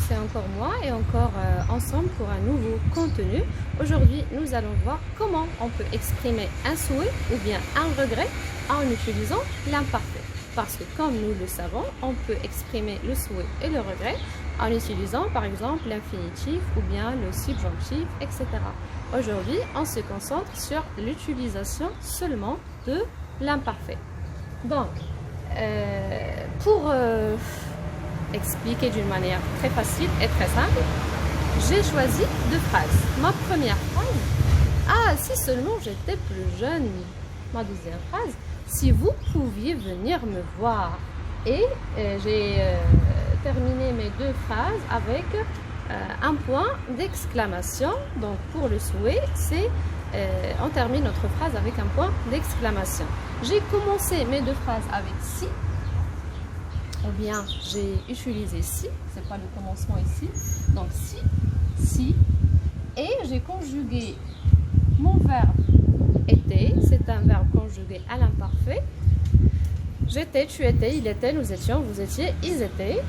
c'est encore moi et encore ensemble pour un nouveau contenu. Aujourd'hui, nous allons voir comment on peut exprimer un souhait ou bien un regret en utilisant l'imparfait. Parce que comme nous le savons, on peut exprimer le souhait et le regret en utilisant par exemple l'infinitif ou bien le subjonctif, etc. Aujourd'hui, on se concentre sur l'utilisation seulement de l'imparfait. Donc, pour expliquer d'une manière très facile et très simple, j'ai choisi deux phrases. Ma première phrase, ah, si seulement j'étais plus jeune. Ma deuxième phrase, si vous pouviez venir me voir. Et j'ai terminé mes deux phrases avec un point d'exclamation. Donc pour le souhait, c'est on termine notre phrase avec un point d'exclamation. J'ai commencé mes deux phrases avec si, ou bien j'ai utilisé si, c'est pas le commencement ici, donc si, et j'ai conjugué mon verbe était, c'est un verbe conjugué à l'imparfait. J'étais, tu étais, il était, nous étions, vous étiez, ils étaient.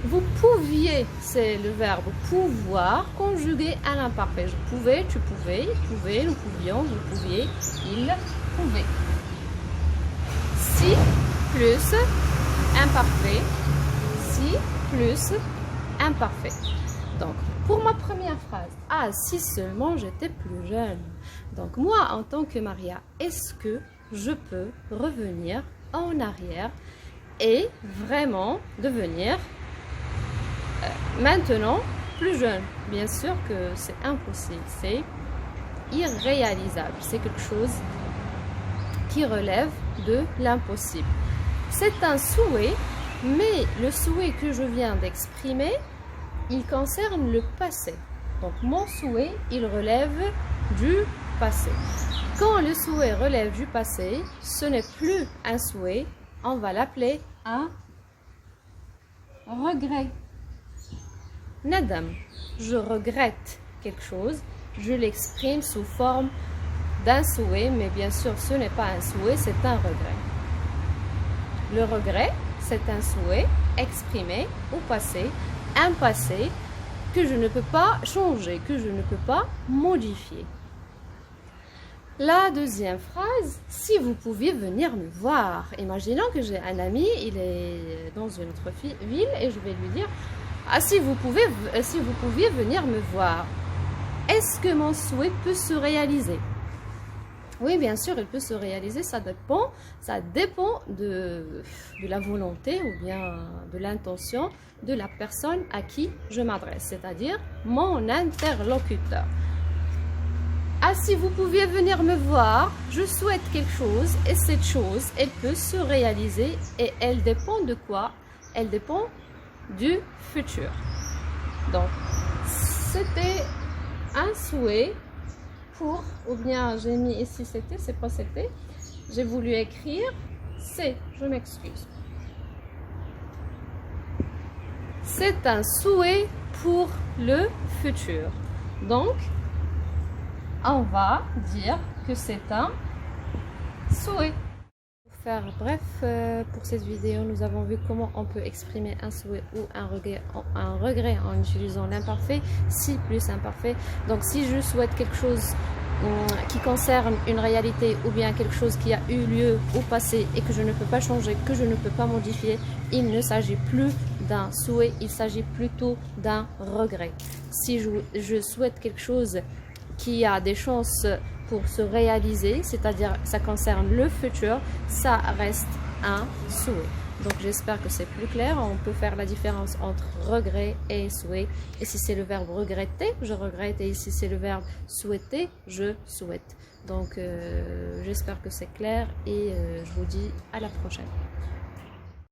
Vous pouviez, c'est le verbe pouvoir conjugué à l'imparfait. Je pouvais, tu pouvais, il pouvait, nous pouvions, vous pouviez, il pouvait. Si plus imparfait, si plus imparfait. Donc, pour ma première phrase, ah, si seulement j'étais plus jeune. Donc, moi, en tant que Maria, est-ce que je peux revenir en arrière et vraiment devenir maintenant plus jeune? Bien sûr que c'est impossible, c'est irréalisable, c'est quelque chose qui relève de l'impossible. C'est un souhait, mais le souhait que je viens d'exprimer, il concerne le passé. Donc mon souhait, il relève du passé. Quand le souhait relève du passé, ce n'est plus un souhait, on va l'appeler un regret. Nadam, je regrette quelque chose, je l'exprime sous forme d'un souhait, mais bien sûr ce n'est pas un souhait, c'est un regret. Le regret, c'est un souhait exprimé au passé, un passé que je ne peux pas changer, que je ne peux pas modifier. La deuxième phrase, si vous pouviez venir me voir. Imaginons que j'ai un ami, il est dans une autre ville et je vais lui dire, ah, si vous pouviez venir me voir, est-ce que mon souhait peut se réaliser? Oui, bien sûr, il peut se réaliser, ça dépend de la volonté ou bien de l'intention de la personne à qui je m'adresse, c'est-à-dire mon interlocuteur. Ah, si vous pouviez venir me voir, je souhaite quelque chose et cette chose, elle peut se réaliser et elle dépend de quoi? Elle dépend du futur. Donc, c'était un souhait pour, ou bien j'ai mis ici c'était, c'est pas c'était, j'ai voulu écrire c'est, je m'excuse. C'est un souhait pour le futur. Donc, on va dire que c'est un souhait. Pour faire bref, pour cette vidéo, nous avons vu comment on peut exprimer un souhait ou un regret en utilisant l'imparfait, si plus imparfait. Donc si je souhaite quelque chose qui concerne une réalité ou bien quelque chose qui a eu lieu au passé et que je ne peux pas changer, que je ne peux pas modifier, il ne s'agit plus d'un souhait, il s'agit plutôt d'un regret. Si je souhaite quelque chose qui a des chances pour se réaliser, c'est-à-dire ça concerne le futur, ça reste un souhait. Donc j'espère que c'est plus clair, on peut faire la différence entre regret et souhait. Et si c'est le verbe regretter, je regrette, et si c'est le verbe souhaiter, je souhaite. Donc j'espère que c'est clair et je vous dis à la prochaine.